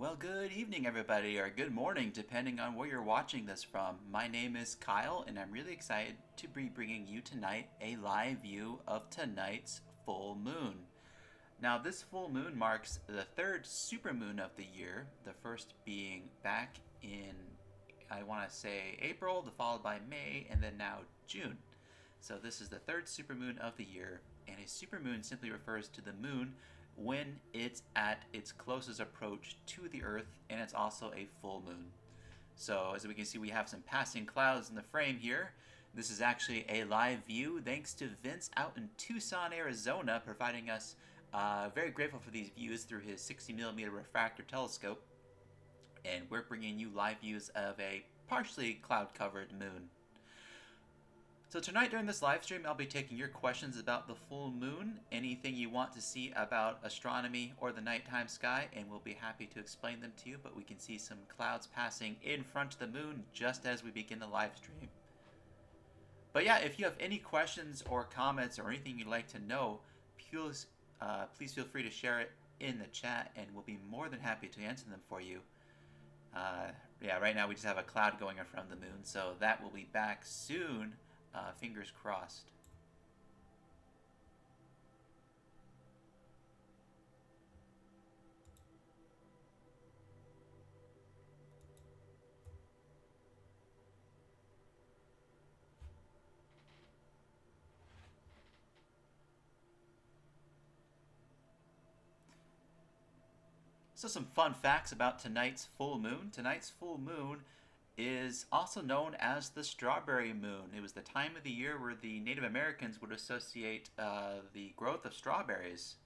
Well, good evening, everybody, or good morning, depending on where you're watching this from. My name is Kyle, and I'm really excited to be bringing you tonight a live view of tonight's full moon. Now, this full moon marks the third supermoon of the year, the first being back in, I want to say, April, followed by May, and then now June. So this is the third supermoon of the year, and a supermoon simply refers to the moon when it's at its closest approach to the Earth, and it's also a full moon. So as we can see, we have some passing clouds in the frame here. This is actually a live view thanks to Vince out in Tucson, Arizona, providing us very grateful for these views through his 60mm refractor telescope. And we're bringing you live views of a partially cloud-covered moon. So tonight during this live stream, I'll be taking your questions about the full moon, anything you want to see about astronomy or the nighttime sky, and we'll be happy to explain them to you, but we can see some clouds passing in front of the moon just as we begin the live stream. But yeah, if you have any questions or comments or anything you'd like to know, please feel free to share it in the chat, and we'll be more than happy to answer them for you. Yeah, right now we just have a cloud going in front of the moon, so that will be back soon. Fingers crossed. So some fun facts about tonight's full moon. Tonight's full moon is also known as the strawberry moon. It was the time of the year where the Native Americans would associate the growth of strawberries.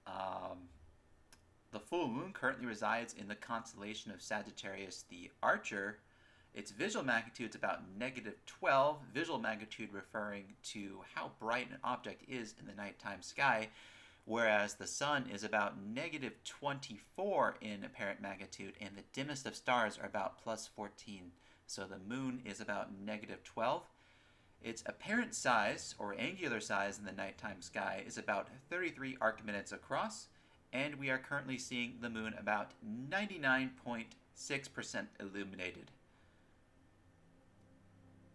The full moon currently resides in the constellation of Sagittarius the Archer. Its visual magnitude is about -12, visual magnitude referring to how bright an object is in the nighttime sky, whereas the sun is about -24 in apparent magnitude, and the dimmest of stars are about +14. So the moon is about -12. Its apparent size, or angular size in the nighttime sky, is about 33 arc minutes across, and we are currently seeing the moon about 99.6% illuminated.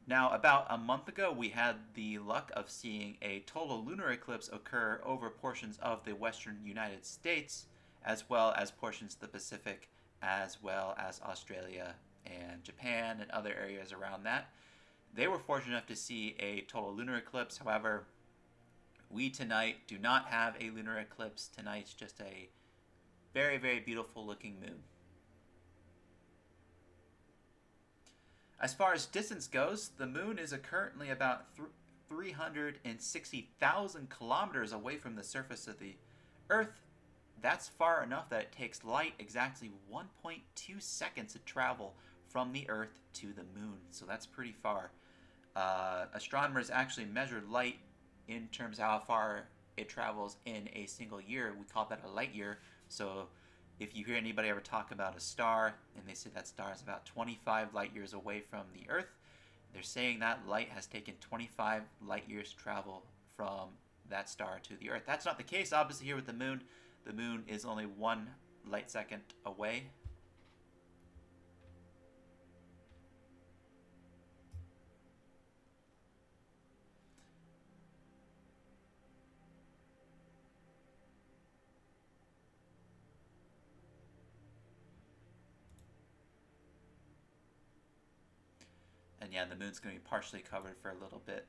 Now, about a month ago, we had the luck of seeing a total lunar eclipse occur over portions of the western United States, as well as portions of the Pacific, as well as Australia and Japan and other areas around that. They were fortunate enough to see a total lunar eclipse. However, we tonight do not have a lunar eclipse. Tonight's just a very, very beautiful looking moon. As far as distance goes, the moon is currently about 360,000 kilometers away from the surface of the Earth. That's far enough that it takes light exactly 1.2 seconds to travel from the Earth to the moon. So that's pretty far. Astronomers actually measure light in terms of how far it travels in a single year. We call that a light year. So if you hear anybody ever talk about a star and they say that star is about 25 light years away from the Earth, they're saying that light has taken 25 light years to travel from that star to the Earth. That's not the case, obviously, here with the moon. The moon is only 1 light second away. And yeah, the moon's going to be partially covered for a little bit.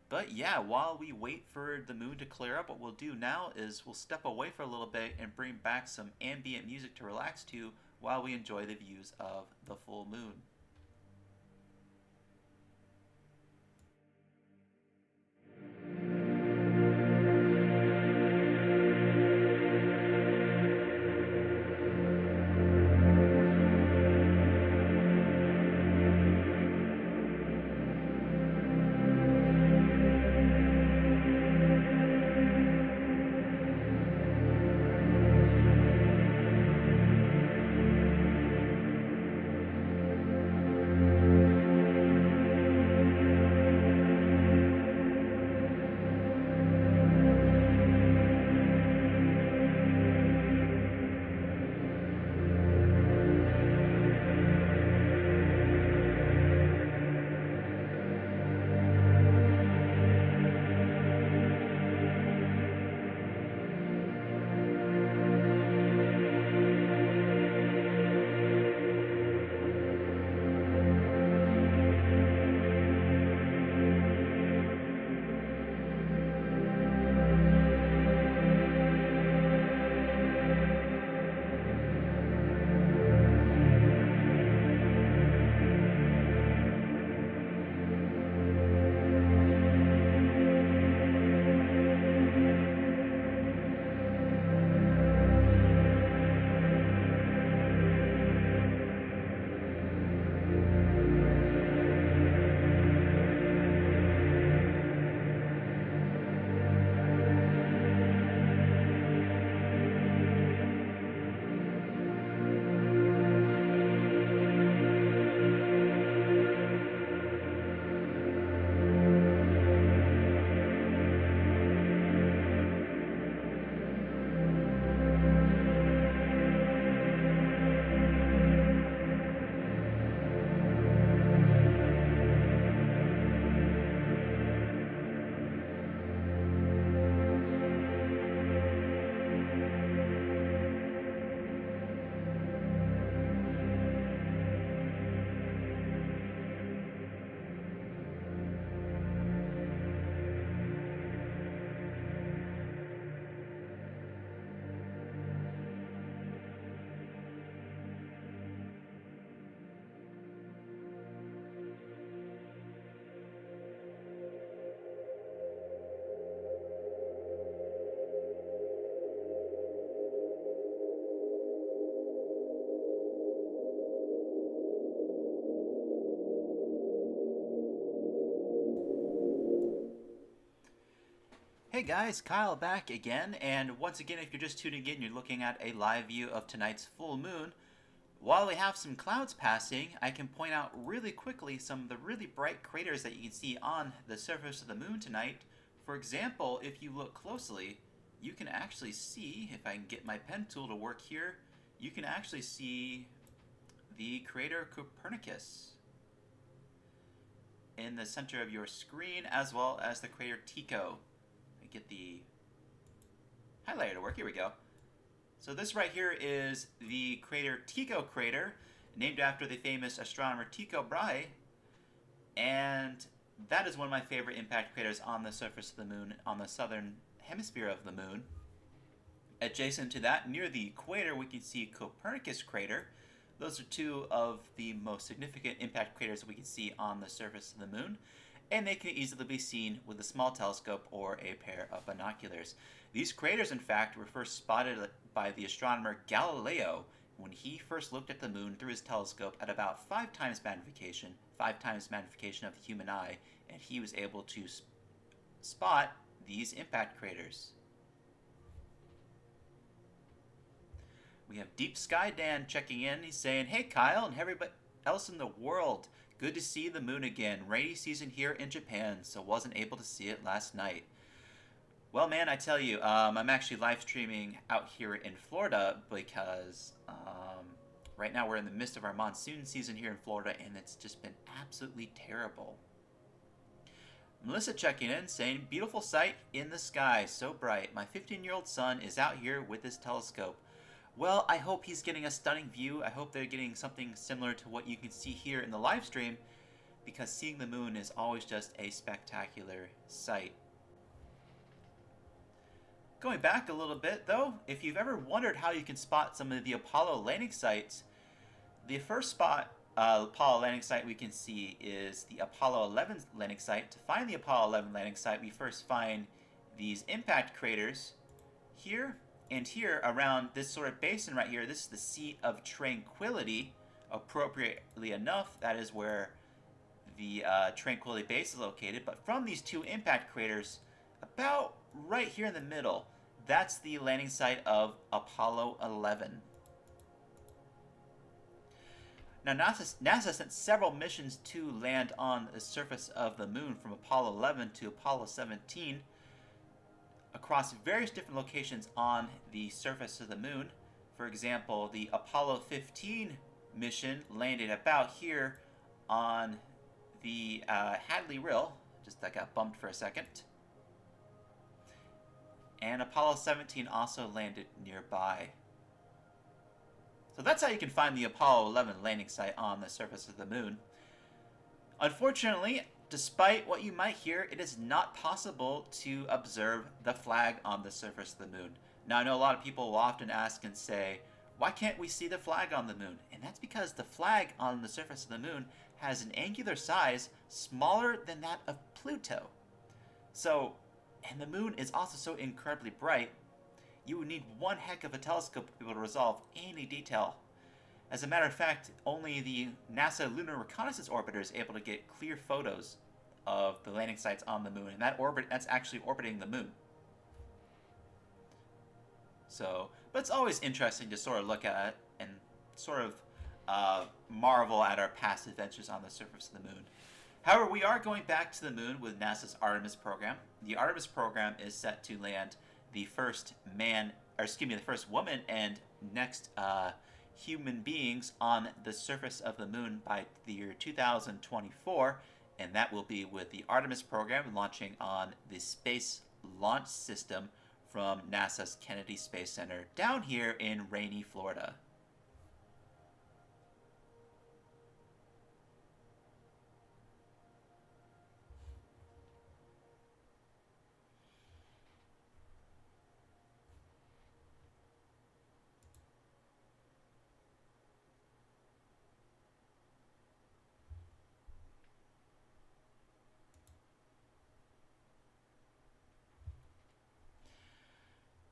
But yeah, while we wait for the moon to clear up, what we'll do now is we'll step away for a little bit and bring back some ambient music to relax to while we enjoy the views of the full moon. guys, Kyle back again, and once again, if you're just tuning in, you're looking at a live view of tonight's full moon. While we have some clouds passing, I can point out really quickly some of the really bright craters that you can see on the surface of the moon tonight. For example, if you look closely, you can actually see, if I can get my pen tool to work here, you can actually see the crater Copernicus in the center of your screen, as well as the crater Tycho. Get the highlighter to work. Here we go. So this right here is the crater Tycho crater, named after the famous astronomer Tycho Brahe, and that is one of my favorite impact craters on the surface of the moon, on the southern hemisphere of the moon. Adjacent to that, near the equator, we can see Copernicus crater. Those are two of the most significant impact craters we can see on the surface of the moon, and they can easily be seen with a small telescope or a pair of binoculars. These craters, in fact, were first spotted by the astronomer Galileo when he first looked at the moon through his telescope at about 5 times magnification of the human eye, and he was able to spot these impact craters. We have Deep Sky Dan checking in. He's saying, "Hey Kyle and everybody else in the world. Good to see the moon again. Rainy season here in Japan, so wasn't able to see it last night." Well, man, I tell you, I'm actually live streaming out here in Florida because right now we're in the midst of our monsoon season here in Florida, and it's just been absolutely terrible. Melissa checking in, saying, "Beautiful sight in the sky, so bright. My 15-year-old son is out here with his telescope." Well, I hope he's getting a stunning view. I hope they're getting something similar to what you can see here in the live stream, because seeing the moon is always just a spectacular sight. Going back a little bit, though, if you've ever wondered how you can spot some of the Apollo landing sites, the first Apollo landing site we can see is the Apollo 11 landing site. To find the Apollo 11 landing site, we first find these impact craters here and here around this sort of basin right here. This is the Sea of Tranquility. Appropriately enough, that is where the Tranquility base is located. But from these two impact craters, about right here in the middle, that's the landing site of Apollo 11. Now, NASA sent several missions to land on the surface of the moon, from Apollo 11 to Apollo 17, across various different locations on the surface of the moon. For example, the Apollo 15 mission landed about here on the Hadley Rill. That got bumped for a second. And Apollo 17 also landed nearby. So that's how you can find the Apollo 11 landing site on the surface of the moon. Unfortunately, despite what you might hear, it is not possible to observe the flag on the surface of the moon. Now, I know a lot of people will often ask and say, why can't we see the flag on the moon? And that's because the flag on the surface of the moon has an angular size smaller than that of Pluto. So, and the moon is also so incredibly bright, you would need one heck of a telescope to be able to resolve any detail. As a matter of fact, only the NASA Lunar Reconnaissance Orbiter is able to get clear photos of the landing sites on the moon, and that's actually orbiting the moon. So, but it's always interesting to sort of look at it and sort of marvel at our past adventures on the surface of the moon. However, we are going back to the moon with NASA's Artemis program. The Artemis program is set to land the first woman and next human beings on the surface of the moon by the year 2024, and that will be with the Artemis program launching on the Space Launch System from NASA's Kennedy Space Center down here in rainy Florida.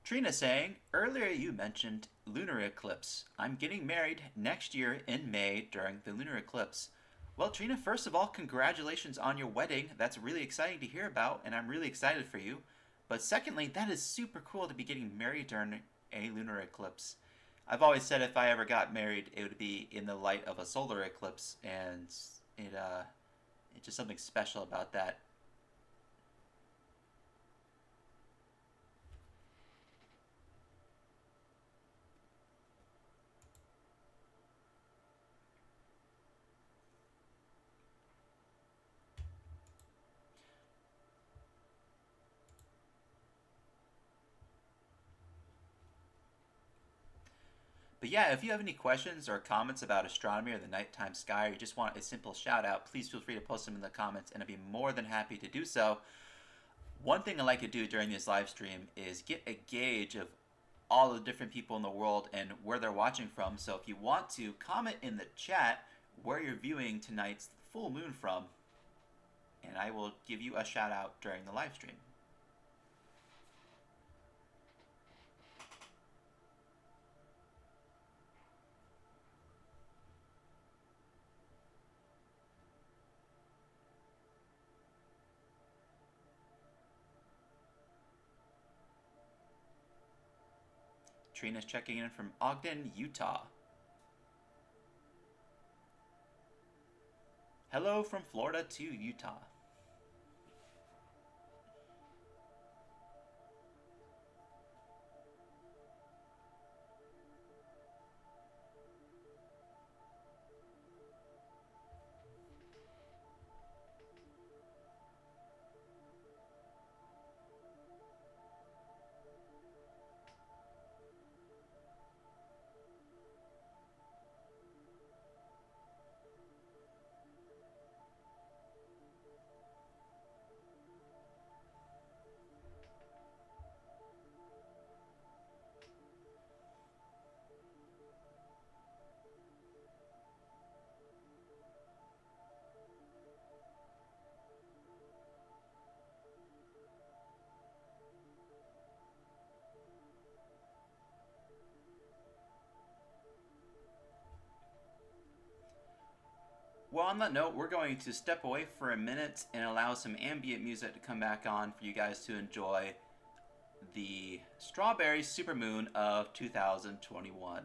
Trina saying, "Earlier you mentioned lunar eclipse. I'm getting married next year in May during the lunar eclipse." Well, Trina, first of all, congratulations on your wedding. That's really exciting to hear about, and I'm really excited for you. But secondly, that is super cool to be getting married during a lunar eclipse. I've always said if I ever got married, it would be in the light of a solar eclipse, and it's just something special about that. But yeah, if you have any questions or comments about astronomy or the nighttime sky, or you just want a simple shout out, please feel free to post them in the comments, and I'd be more than happy to do so. One thing I like to do during this live stream is get a gauge of all the different people in the world and where they're watching from. So if you want to, comment in the chat where you're viewing tonight's full moon from, and I will give you a shout out during the live stream. Trina's checking in from Ogden, Utah. Hello from Florida to Utah. Well, on that note, we're going to step away for a minute and allow some ambient music to come back on for you guys to enjoy the strawberry supermoon of 2021.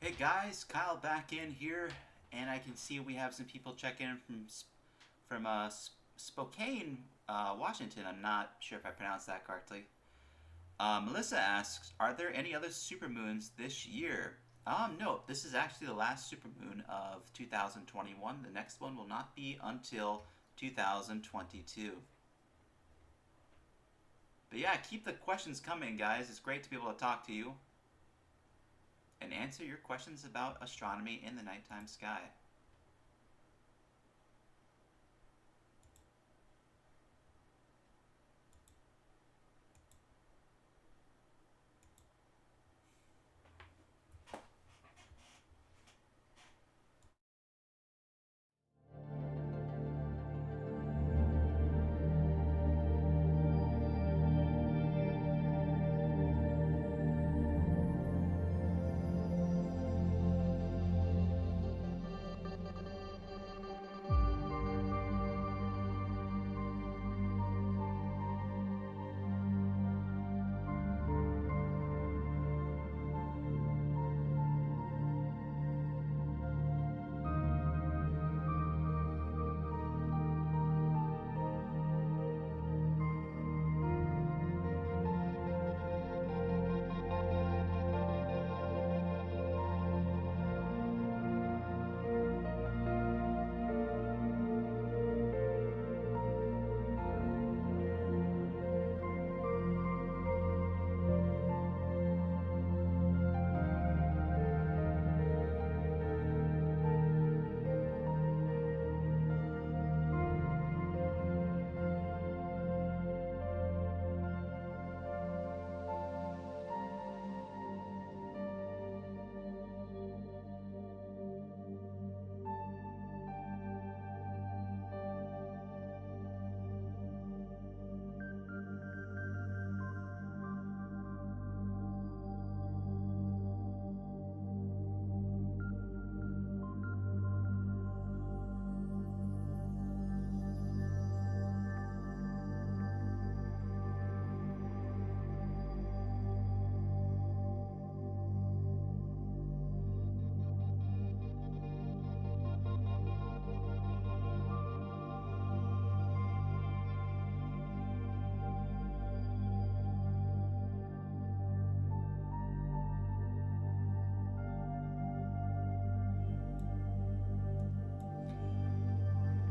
Hey guys, Kyle back in here, and I can see we have some people checking in from Spokane, Washington. I'm not sure if I pronounced that correctly. Melissa asks, "Are there any other supermoons this year?" No. This is actually the last supermoon of 2021. The next one will not be until 2022. But yeah, keep the questions coming, guys. It's great to be able to talk to you and answer your questions about astronomy in the nighttime sky.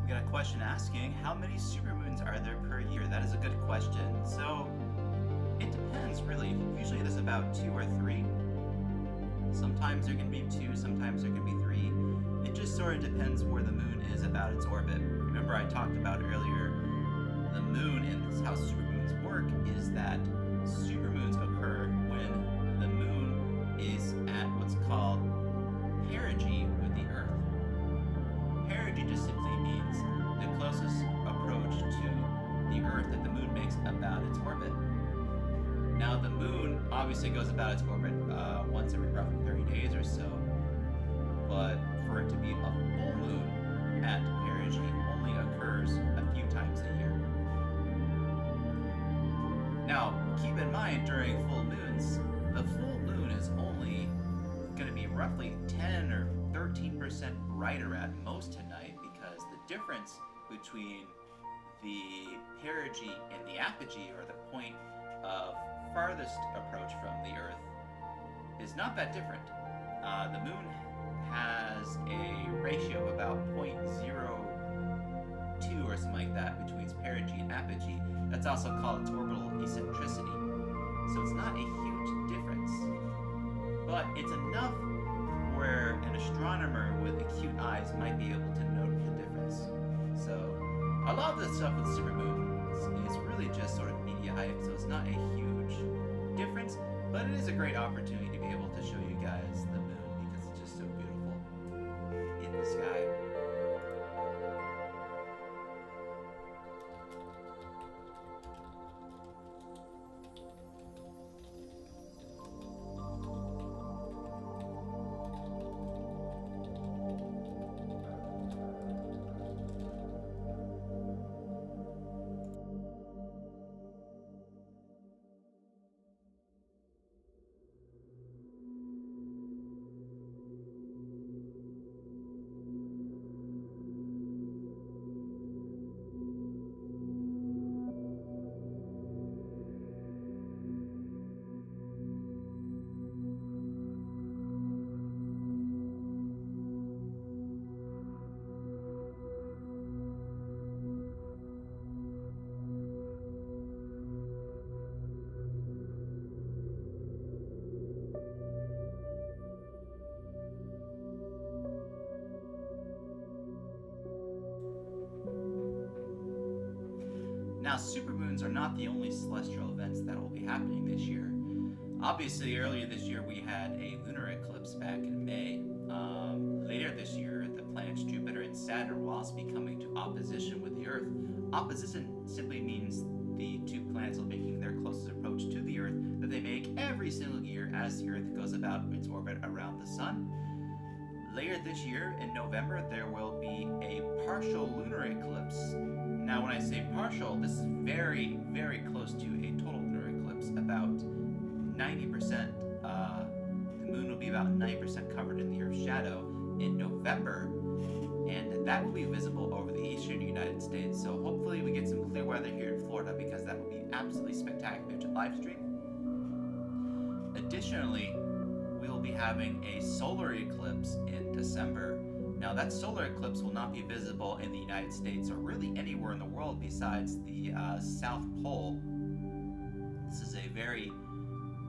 We got a question asking, how many supermoons are there per year? That is a good question. So, it depends really. Usually there's about two or three. Sometimes there can be two, sometimes there can be three. It just sort of depends where the moon is about its orbit. Remember I talked about earlier, the moon and this, how supermoons work is that supermoons occur when the moon is at what's called perigee with the Earth. Perigee just simply means the closest approach to the Earth that the moon makes about its orbit. Now the moon obviously goes about its orbit once every roughly 30 days or so, but for it to be a full moon at perigee only occurs a few times a year. Now keep in mind during full moons, the full moon is only going to be roughly 10 or 13% brighter at most tonight, because the difference between the perigee and the apogee, or the point of farthest approach from the Earth, is not that different. The moon has a ratio of about 0.02 or something like that between its perigee and apogee. That's also called its orbital eccentricity. So it's not a huge difference, but it's enough where an astronomer with acute eyes might be able to note the difference. So a lot of the stuff with supermoons is really just sort of media hype, so it's not a huge difference, but it is a great opportunity to be able to show you guys the moon because it's just so beautiful in the sky. Now, supermoons are not the only celestial events that will be happening this year. Obviously, earlier this year we had a lunar eclipse back in May. Later this year, the planets Jupiter and Saturn will also be coming to opposition with the Earth. Opposition simply means the two planets will be making their closest approach to the Earth that they make every single year as the Earth goes about its orbit around the Sun. Later this year, in November, there will be a partial lunar eclipse. Now, when I say partial, this is very, very close to a total lunar eclipse. About 90%, the moon will be about 90% covered in the Earth's shadow in November, and that will be visible over the eastern United States. So hopefully we get some clear weather here in Florida, because that will be absolutely spectacular to live stream. Additionally, we will be having a solar eclipse in December. Now, that solar eclipse will not be visible in the United States or really anywhere in the world besides the South Pole. This is a very,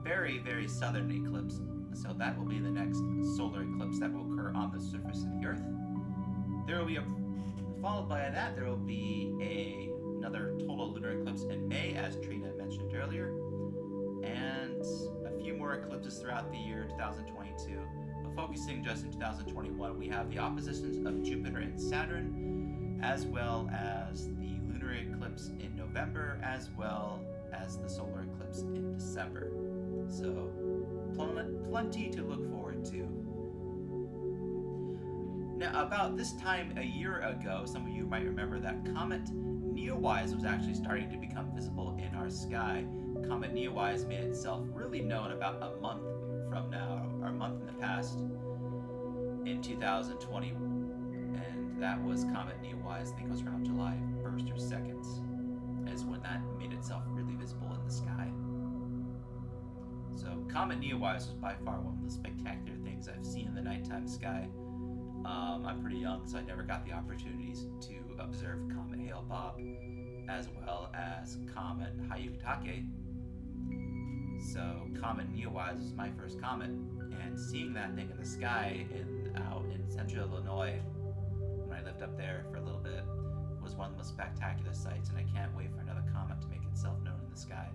very, very southern eclipse. So that will be the next solar eclipse that will occur on the surface of the Earth. There will be followed by that, there will be another total lunar eclipse in May, as Trina mentioned earlier, and a few more eclipses throughout the year 2022. But focusing just in 2021, we have the oppositions of Jupiter and Saturn, as well as the lunar eclipse in November, as well as the solar eclipse in December. So, plenty to look forward to. Now, about this time a year ago, some of you might remember that comet Neowise was actually starting to become visible in our sky. Comet Neowise made itself really known about a month from now, or a month in the past, in 2020, and that was Comet Neowise. I think it was around July 1st or 2nd, is when that made itself really visible in the sky. So Comet Neowise was by far one of the spectacular things I've seen in the nighttime sky. I'm pretty young, so I never got the opportunities to observe Comet Hale-Bopp, as well as Comet Hyakutake. So Comet Neowise was my first comet, and seeing that thing in the sky out in central Illinois, when I lived up there for a little bit, was one of the most spectacular sights, and I can't wait for another comet to make itself known in the sky.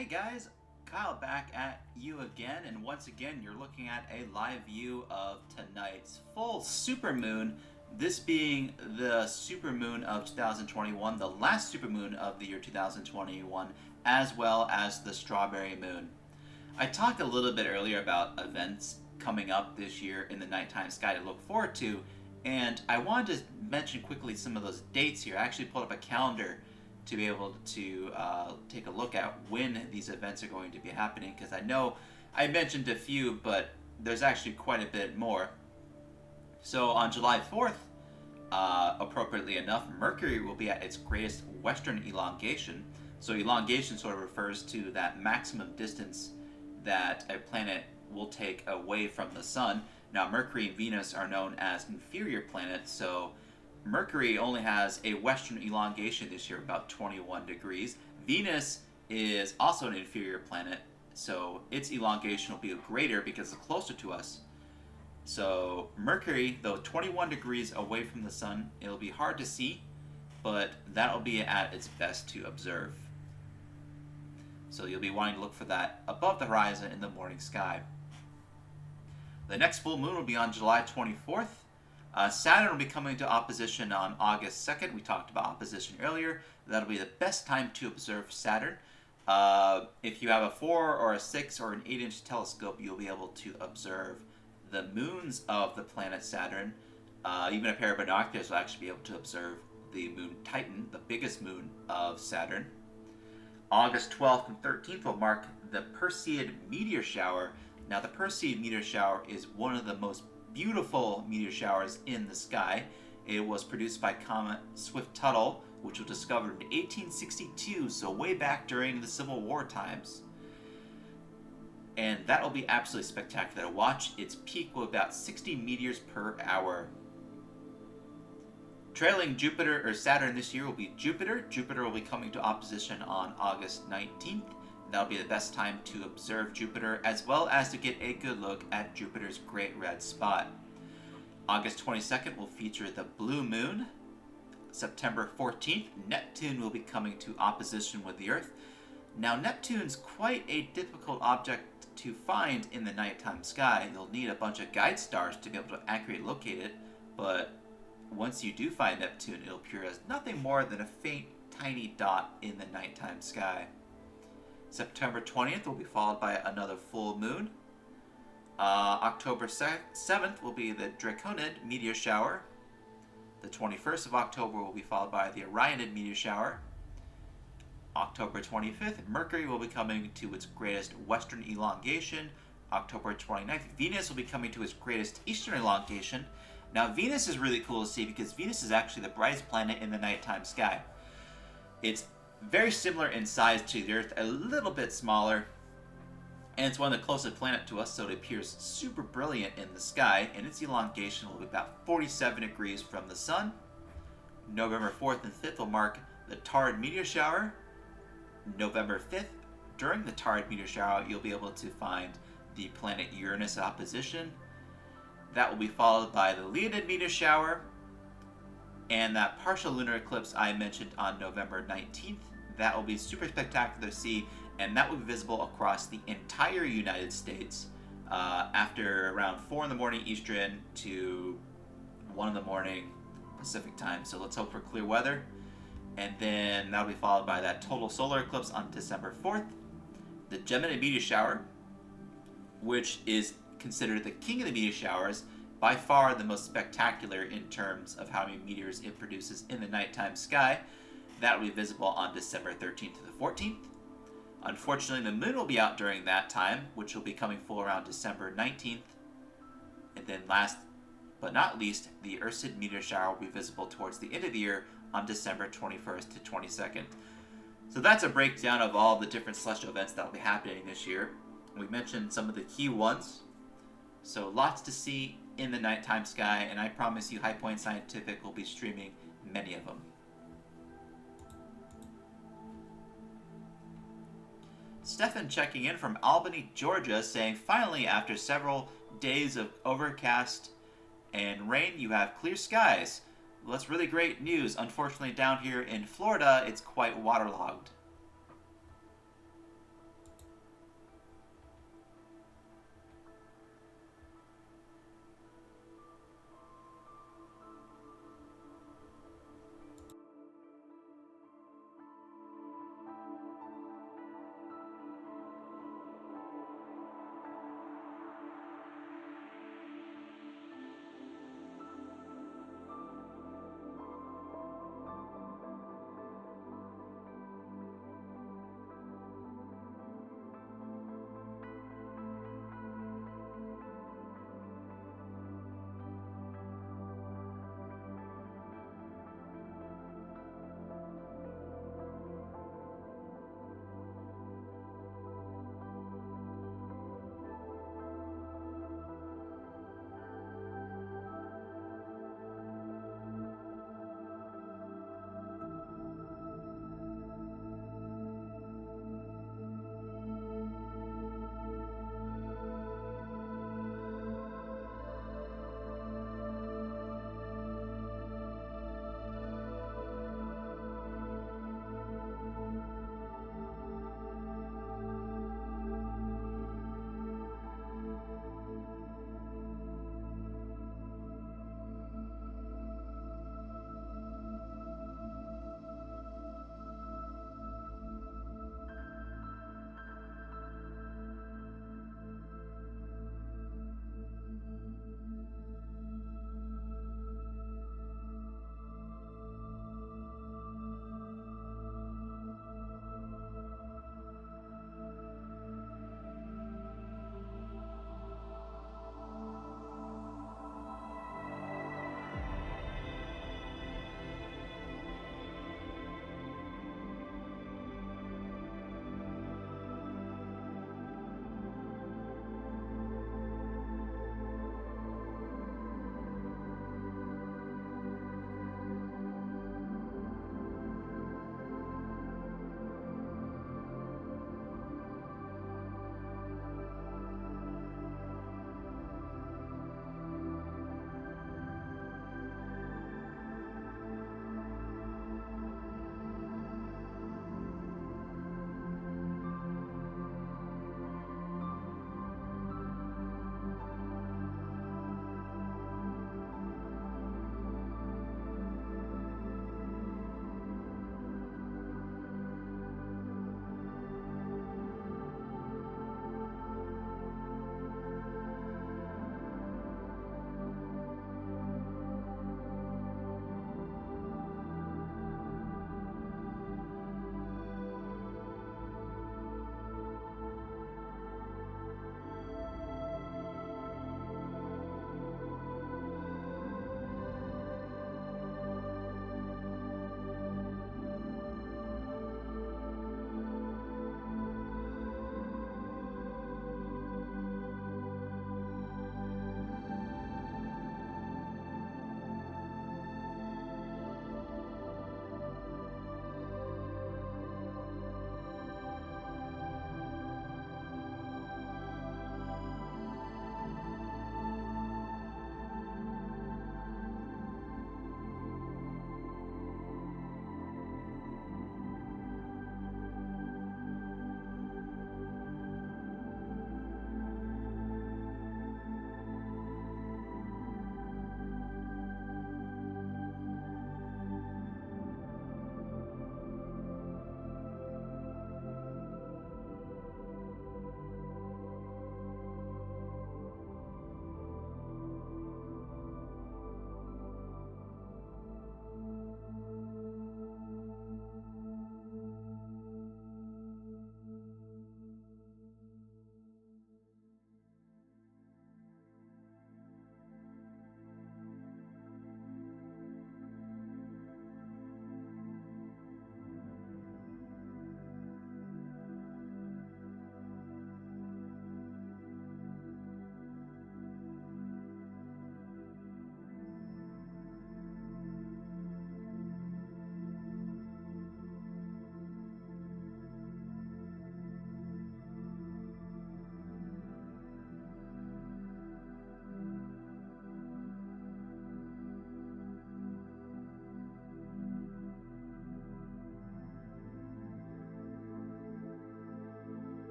Hey guys, Kyle back at you again, and once again you're looking at a live view of tonight's full supermoon, this being the supermoon of 2021, the last supermoon of the year 2021, as well as the strawberry moon. I talked a little bit earlier about events coming up this year in the nighttime sky to look forward to, and I wanted to mention quickly some of those dates here. I actually pulled up a calendar to be able to take a look at when these events are going to be happening, because I know I mentioned a few, but there's actually quite a bit more. So on July 4th, appropriately enough, Mercury will be at its greatest western elongation. So elongation sort of refers to that maximum distance that a planet will take away from the sun. Now Mercury and Venus are known as inferior planets, so Mercury only has a western elongation this year, about 21 degrees. Venus is also an inferior planet, so its elongation will be greater because it's closer to us. So Mercury, though 21 degrees away from the sun, it'll be hard to see, but that'll be at its best to observe. So you'll be wanting to look for that above the horizon in the morning sky. The next full moon will be on July 24th. Saturn will be coming to opposition on August 2nd. We talked about opposition earlier. That'll be the best time to observe Saturn. If you have a 4 or a 6 or an 8-inch telescope, you'll be able to observe the moons of the planet Saturn. Even a pair of binoculars will actually be able to observe the moon Titan, the biggest moon of Saturn. August 12th and 13th will mark the Perseid meteor shower. Now, the Perseid meteor shower is one of the most beautiful meteor showers in the sky. It was produced by comet Swift-Tuttle, which was discovered in 1862, so way back during the Civil War times. And that will be absolutely spectacular to watch. Its peak will be about 60 meteors per hour. Trailing Jupiter or Saturn this year will be Jupiter. Jupiter will be coming to opposition on August 19th. That'll be the best time to observe Jupiter, as well as to get a good look at Jupiter's great red spot. August 22nd will feature the blue moon. September 14th, Neptune will be coming to opposition with the Earth. Now, Neptune's quite a difficult object to find in the nighttime sky. You'll need a bunch of guide stars to be able to accurately locate it, but once you do find Neptune, it'll appear as nothing more than a faint, tiny dot in the nighttime sky. September 20th will be followed by another full moon. October 7th will be the Draconid meteor shower. The 21st of October will be followed by the Orionid meteor shower. October 25th, Mercury will be coming to its greatest western elongation. October 29th, Venus will be coming to its greatest eastern elongation. Now, Venus is really cool to see because Venus is actually the brightest planet in the nighttime sky. It's very similar in size to the Earth, a little bit smaller, and it's one of the closest planets to us, so it appears super brilliant in the sky, and its elongation will be about 47 degrees from the sun. November 4th and 5th will mark the Taurid meteor shower. November 5th, during the Taurid meteor shower, you'll be able to find the planet Uranus in opposition. That will be followed by the Leonid meteor shower, and that partial lunar eclipse I mentioned on November 19th. That will be super spectacular to see, and that will be visible across the entire United States after around 4 in the morning Eastern to 1 in the morning Pacific time. So let's hope for clear weather. And then that'll be followed by that total solar eclipse on December 4th. The Gemini meteor shower, which is considered the king of the meteor showers, by far the most spectacular in terms of how many meteors it produces in the nighttime sky. That will be visible on December 13th to the 14th. Unfortunately, the moon will be out during that time, which will be coming full around December 19th. And then last but not least, the Ursid meteor shower will be visible towards the end of the year on December 21st to 22nd. So that's a breakdown of all the different celestial events that will be happening this year. We mentioned some of the key ones. So lots to see in the nighttime sky, and I promise you High Point Scientific will be streaming many of them. Stefan checking in from Albany, Georgia, saying, finally, after several days of overcast and rain, you have clear skies. Well, that's really great news. Unfortunately, down here in Florida, it's quite waterlogged.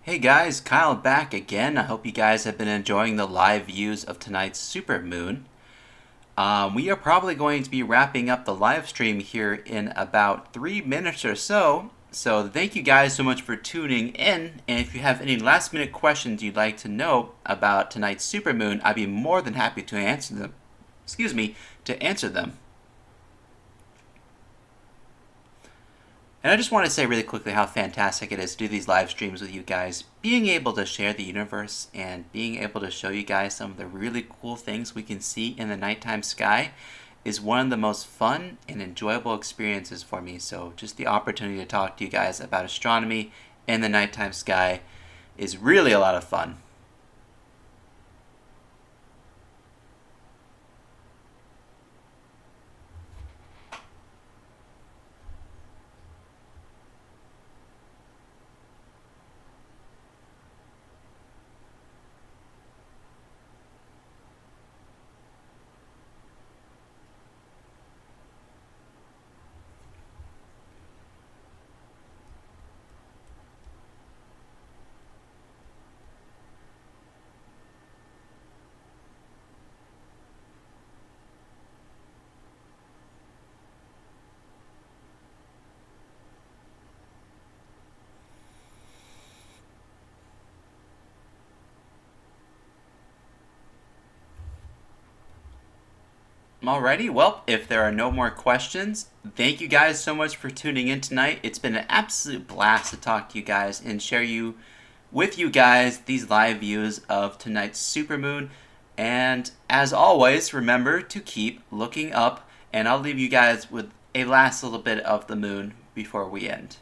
Hey guys, Kyle back again. I hope you guys have been enjoying the live views of tonight's supermoon. We are probably going to be wrapping up the live stream here in about 3 minutes or so. So thank you guys so much for tuning in. And if you have any last minute questions you'd like to know about tonight's supermoon, I'd be more than happy to answer them. To answer them. And I just want to say really quickly how fantastic it is to do these live streams with you guys. Being able to share the universe and being able to show you guys some of the really cool things we can see in the nighttime sky is one of the most fun and enjoyable experiences for me. So just the opportunity to talk to you guys about astronomy and the nighttime sky is really a lot of fun. Alrighty, well, if there are no more questions, thank you guys so much for tuning in tonight. It's been an absolute blast to talk to you guys and share with you guys these live views of tonight's supermoon. And as always, remember to keep looking up, and I'll leave you guys with a last little bit of the moon before we end.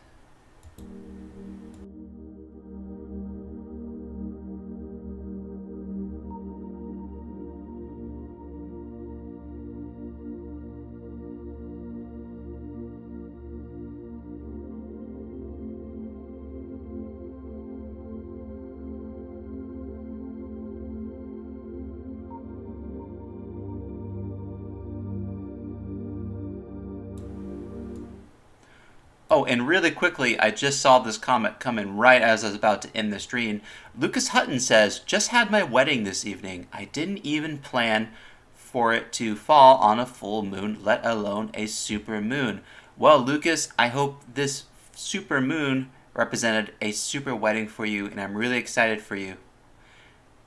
Oh, and really quickly, I just saw this comment come in right as I was about to end the stream. Lucas Hutton says, just had my wedding this evening. I didn't even plan for it to fall on a full moon, let alone a super moon. Well, Lucas, I hope this super moon represented a super wedding for you, and I'm really excited for you.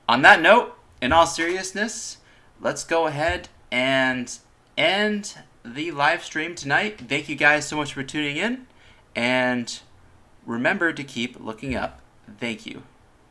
On that note, in all seriousness, let's go ahead and end the live stream tonight. Thank you guys so much for tuning in. And remember to keep looking up. Thank you.